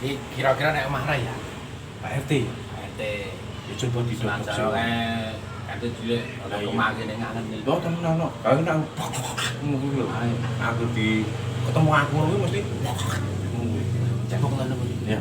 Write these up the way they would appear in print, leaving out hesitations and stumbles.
Kira-kira nek omah ra ya? Pak RT. Pak RT. Ya coba didobok sih. Kate cilik ora kemake ning ngangen iki. Loh tenan no. Aku nang ngono lho. Aku di ketemu aku kuwi mesti Cekok ngono kuwi. ya.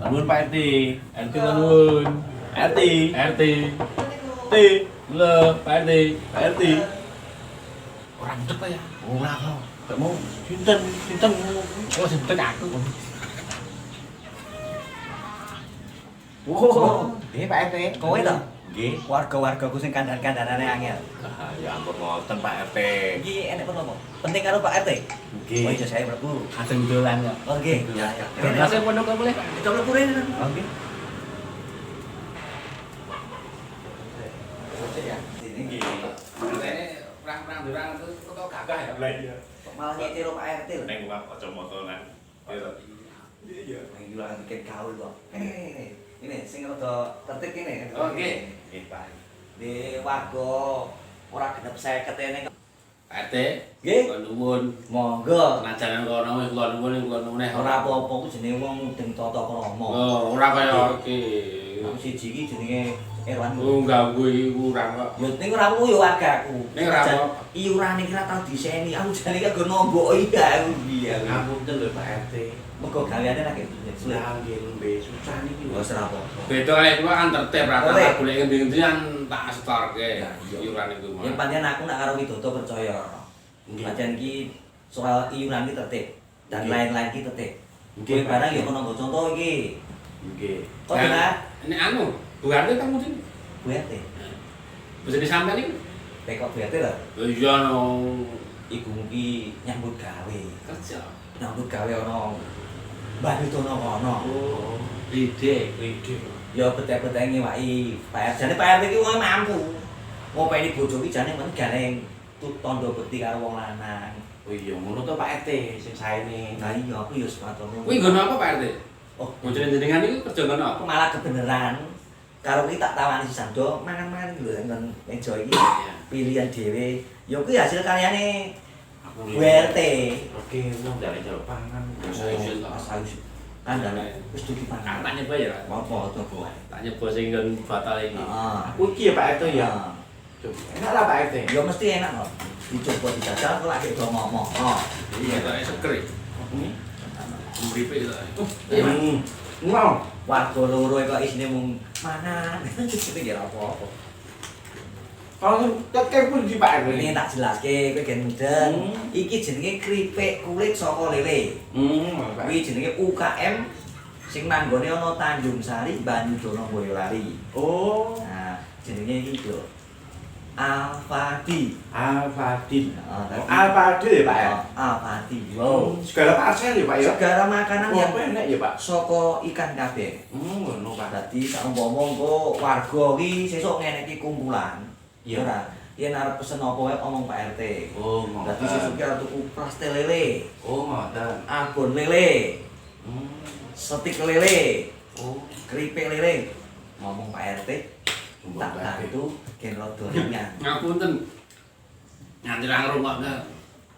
Nuwun Pak RT. RT nuwun. RT. RT. T. Lho, Pak RT. Pak RT. Ora mudhek ta ya? Ora kok. Gak mau sinten Oh, sing mudhek aku. Oh, Pak RT, kowe to? Nggih. Warga-wargaku sing kandhan-kandhanane angel. Ah, ya ampun ngoten Pak RT. Iki enek apa? Penting karo Pak RT. Nggih. Oh, iya saya mlebu. Ajeng dolan kok. Oh, nggih. Ya, ya. Masih pondok kok boleh? Kita mlebu rene. Oh, nggih. Ini Nggih. Perang-perang durang itu kok gagah ya? Lah iya. kok malah nyetiro Pak RT lho. Neng buka kacamata nang. Iya. Nang iki lho bikin gaul kok. Ini sing rada tertib kene. Oh, nggih. Nggih, Pak. Di warga ora genep 50 ene. Pak RT. Nggih. Kula nuwun. Monggo. Penajaran kono wis kula nuwun neh. Ora apa-apa ku jenenge wong mudeng tata krama. Oh, ora kaya iki. Aku siji iki jenenge Erwan. Oh, ganggu iki kurang kok. Ya ning ora aku ya wargaku. Ning ora apa. Iurane iki ora tau diseni. Aku jane iki go nomboki aku piye. Ngapunten lho Pak RT. Mergo gaweane lagi sulit. Lah nggih lembe susah niki. Wis ora apa. Beda kaya kuwi kan tertib ra Tertib. tak golek ngendi-endi kan tak setorke. Ya, iya. Iuran iku mah. Yang pancen aku nak karo Widodo percaya. Nggih. Pancen iki soal iuran iki tertib dan Nggih. lain-lain iki tertib. Nggih, Kowe Pak. barang ya kono nggo contoh iki. Nggih. Kok benar? Ini anu, Bu RT kamu sini. Bu RT. Bisa disampean iki? Tekok Bu RT lho. Iya no. Ibu iki nyambut gawe. Kerja. Nyambut gawe ana Mbah Widodo kono. Oh, Ide. ide. Ya betek-betek ngiwaki Pak RT. Jane Pak RT iki wong mampu. Ngopeni bojo iki jane men gane tondo bekti karo wong lanang. Oh iya, ngono to Pak RT sing saene. Nah iya aku ya sepatomu. Kuwi nggono apa Pak RT? Oh, Bojone jenengan iki kerja ngono apa? aku malah kebeneran. Karo iki tak tawani sisan do mangan-mangan lho nang meja iki. Iya. Pilihan dhewe. Ya kuwi hasil karyane Aku Bu RT. Oke, wong dari jero pangan. Isin to. Asal kan dan wis dudu Kan pangan. tak nyoba ya, Pak. Apa to Bu? Tak nyoba sing nggon batal iki. Heeh. Aku iki ya Pak RT ya. Enak lah Pak RT. Ya mesti enak kok. Dicoba dijajal kok lagi do ngomong. Oh. Iya, tak seger. Ini. Mripe to. Wow. Warga loro kok isine mung mangan. Iki ya apa-apa. Kalau kakek pun di Pak RT. Ini tak jelaske kowe gen mudeng. Hmm. Iki jenenge kripik kulit saka lele. Pak. Kuwi jenenge UKM sing manggone ana Tanjung Sari, Banyudono, Boyolali. Oh, Nah, jenenge iki lho. Alfadi. Al-Fadil. Heeh, Al-Fadil ya Pak ya. Alfadi. Wow, segala parcel ya Pak ya. Segala makanan Oh, yang apa enak ya Pak? saka ikan kabeh. Ngono Pak. Dadi saumpama engko warga iki sesuk ngeneki kumpulan. Iya. Ora, yen arep pesen apa wae omong Pak RT. Oh, Dadi sesuk ki arep tuku pastel lele, Oh, ngoten. abon lele, setik lele, Oh, keripik lele. Ngomong Pak RT, tak Pak RT. bantu gen rada ringan. Ngapunten. Nganti ra ngrungokne.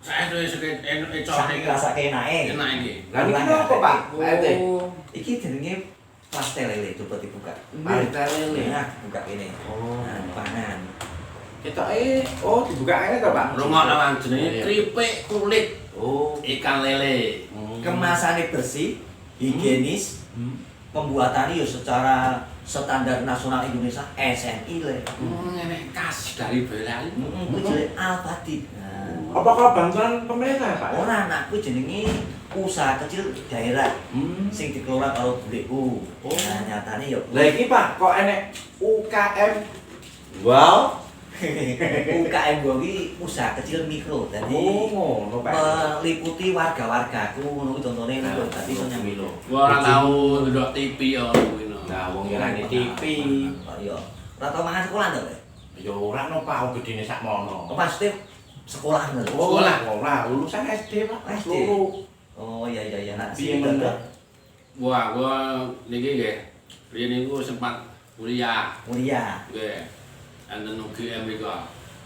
Saya wis Saking rasake enake. enak iki. Lah niki apa Pak? Pak RT. Oh. Iki jenenge pastel lele, coba dibuka. Pastel lele. Nah, buka ini. Oh. Nah, pangan. Ketoke oh dibuka ae to Pak? Rungokno Bang jenenge Iya. kripik kulit Oh. ikan lele. Kemasane bersih, higienis, pembuatannya ya secara standar nasional Indonesia SNI le. Ngene khas dari Boyolali. Kuwi jenenge Alfadi. Nah, Apakah bantuan pemerintah Pak? ora nak kuwi jenenge usaha kecil daerah sing dikelola karo buleku. Oh. Nah, nyatane ya Lah iki Pak, kok enek UKM? Wow. UKM gua iki usaha kecil mikro. Dadi ngono Pak. meliputi warga-wargaku ngono kuwi contone lho. Dadi iso nyambi lho. Gua ora tau ndelok TV ya kuwi no. Nah, wong ngerani TV. Iya. Ora tau mangan sekolah to, Le? Ya ora no Pak, gedene sakmono. Oh, pasti sekolah lho. Sekolah ora, lulusan SD Pak. SD. Loro. Oh iya iya iya nak Piye sinten, men? Dok? Gua niki nggih. Riyen niku sempat kuliah Mulia. nggih. Enten UGM mriku.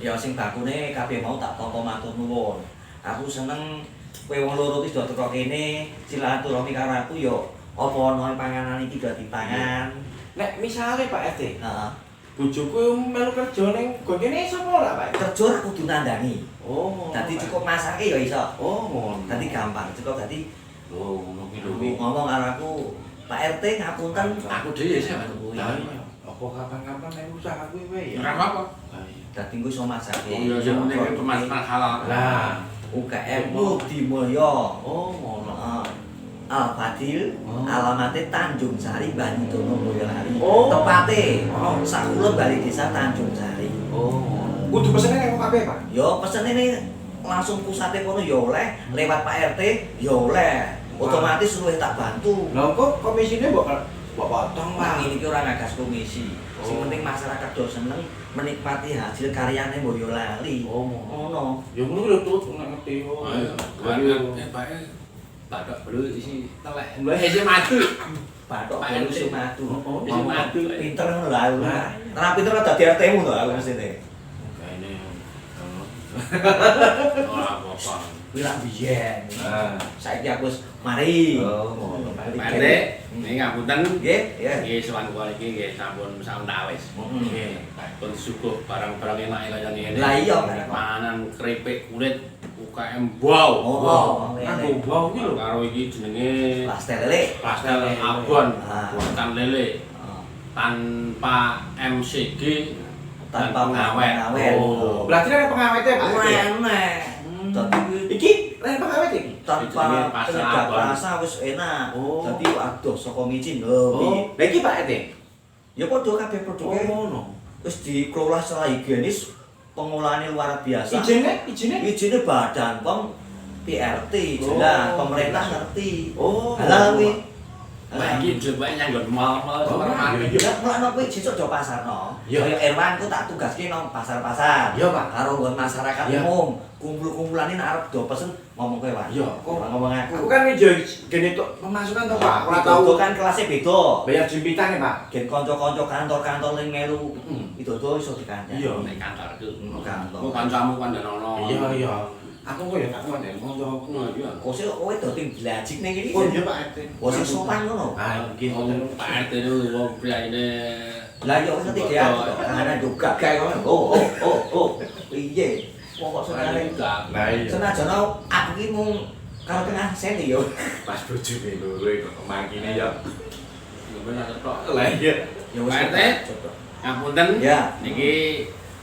Ya sing bakune kabeh mau tak tampa matur nuwun. Aku seneng kowe wong loro iki do teko kene, silaturahmi karo aku yo apa ana panganan iki do dipangan. Nek misale Pak RT, Heeh. bojoku melu kerja ning nggon kene iso ora Pak? Kerja ora kudu nandani. Oh. Dadi cukup masake ya iso. Oh, ngono. Dadi gampang, cukup dadi oh, ngono ki lho. ngomong karo aku, Pak RT ngapunten. Aku dhewe sih Pak. Lah iya. Apa kapan-kapan nek usaha kuwi wae ya. Ora apa-apa. Lah iya. Dadi engko iso masake. Oh iya sing penting pemasaran halal. Lah, UKM Mudi Mulya. oh ngono. Heeh. Al Fadil, Oh. alamatnya Tanjung Sari, Banyudono, Boyolali. Oh. Tepatnya, Oh. sakulon Balai Desa Tanjung Sari. Oh. Kudu pesene nek kabeh, Pak. Yo pesen ini langsung pusatnya kono yo oleh, lewat Pak RT yo oleh. Otomatis luwih tak bantu. Lah kok komisine mbok potong Nah, lah. ini ki ora ngagas komisi. Sing Oh. penting masyarakat do seneng menikmati hasil karyane Boyolali. Oh. Ngono. Ya ngono lho tut nek ngerti. Oh. Ayo, Pak Badak belu isi telek. Mulai hese matu. Batok Pak baru RT. sing matu. Oh, sing matu. Pinter ngono lho aku. Nah. Ora pinter kok dadi RT-mu lho aku mestine. Kayane. Ora apa-apa. Kuwi lak biyen. Ah. Saiki aku wis mari. Oh, ngono. Pak RT, ini ngapunten. Nggih, ya. Nggih sowan kula iki nggih sampun sawetawis. Heeh. Pun suguh barang-barang enak kaya ngene. Lah iya, Panganan keripik kulit UKM Wow. Oh, Aku bau iki lho. Karo iki jenenge pastel lele. pastel abon, Ah. buatan lele. Tanpa MCG Tanpa dan pengawet. Oh. Berarti nek pengawete Pak. Enak. Dadi kuwi Iki nek pengawet iki. tanpa Jenenge pastel penyedap abon. rasa wis enak. Oh. Dadi adoh saka micin lho. Oh, lah iki Pak RT. Ya padha kabeh produke ngono. wis dikelola secara higienis, pengolahannya luar biasa. Ijine? Izinnya Badan POM PRT jelas, Oh, pemerintah jelas. ngerti. Oh. Halal kuwi. Wah, iki coba nyanggon mal-mal Oh, supermarket. iya. Ya mulane kuwi sesuk do pasarno. Iya. Kaya Erwan ku tak tugaske nang pasar-pasar. Iya, Pak. Karo nggon masyarakat Iya. umum. Kumpul-kumpulane nek arep do pesen ngomong kowe wae. Iya. Ora ngomong aku. Aku kan ijo gene tok pemasukan to Pak. Ora tau Itu kan kelasnya beda. bayar jempitan ya Pak. Gen kanca-kanca kantor-kantor ning melu. Mm. Itu do iso dikandani. Iya. Nek kantorku. Kantor. Kok kancamu kan ono. Iya iya. Aku kok ya tak kuat ya kancaku. Nah, iya. Kok sih kowe do ting blajik ning iki. Oh iya Pak RT. Oh sing sopan ngono. Ah iki ngoten. Pak RT itu wong priyaine Lah yo ngerti dia. Ana juga gawe ngono. Oh. Piye? Pokok senane. Nah iya. Senajan aku ki mung karo tengah seni yo. Pas bojone loro kok mangkine ya. yo bener tok. Lah iya. Ya Pak RT. Ngapunten. Ya. Niki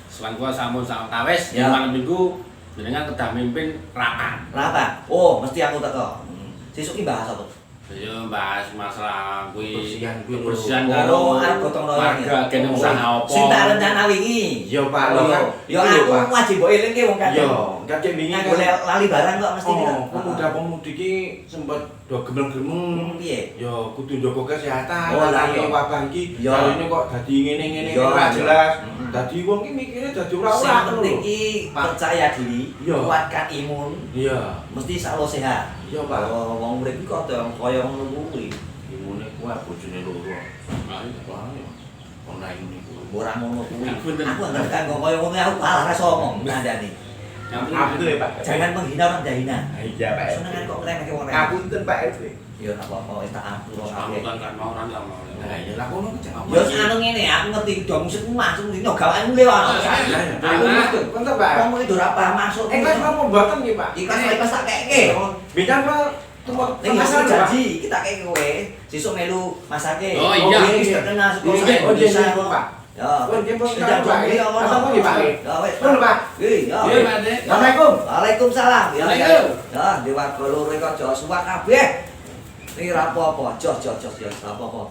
sawan kula sampun sawetawis Ya. malam Minggu jenengan kedah mimpin rapat. Rapat. Oh, mesti aku teko. Sesuk ki bahas apa? Ya bahas masalah kuwi Kebersihan kebersihan kuwi lho. karo arep gotong royong. warga kene usaha apa. Sing tak rencana wingi. Iya Pak lho kan. Yo aku wajib mbok elingke wong kan. Iya, kakek wingi Aku lali barang kok mesti Oh, gitu. pemuda-pemudi ki sempet do gemeng-gemeng. Piye? Ya kudu njaga kesehatan. Oh, lah, Kali iya. wabah iki Iya. kali ini kok dadi ngene-ngene Iya, ora iya. jelas. Mm-mm. Dadi wong ki mikire dadi Sing ora-ora ngono penting lho. ki Pak. percaya diri, Iya. kuatkan imun, Iya. mesti selalu sehat. Iya, Pak. Kalau wong urip iki kok kaya ngono kuwi. Imune kuat bojone loro. Nah, iya. Wah, ya. Ora ini kuwi. Ora ngono kuwi. Ngapunten. Aku anggere kanggo kaya ngono aku kalah rasa omong ngandani. Ngapunten ya, Pak. Jangan menghina orang jahina. Iya, Pak. Senengan kok ngremehke wong lain. Ngapunten Pak RT. Ya ora apa-apa wis tak ampun kabeh. Sambutan kan mau ora lama. Nah, ya lah kono ki jangan. Ya anu ngene, aku ngerti do musikmu masuk dino gawaanmu lewat. Aku ngerti. Bentar, Pak. Wong iki ora paham masuk. Ikhlas kamu mboten nggih, Pak. Ikhlas tak keke. Bicara Pak. Tunggu. Ning asal janji kita keke kowe. Sesuk melu masake. Oh, iya. Wis terkenal saka Iya, saya oh, iya, bisa, iya, Pak. Ya. Oh, nggih, Pak. Tidak Pak. iya ngono. Apa nggih, Pak? Ya wis. Ngono, Pak. Iya. Iya, Pak RT. Assalamualaikum. Waalaikumsalam. Ya. Waalaikum. Ya, di warga loro iki aja suwak kabeh. Iki ra apa-apa, jos ya ora apa-apa.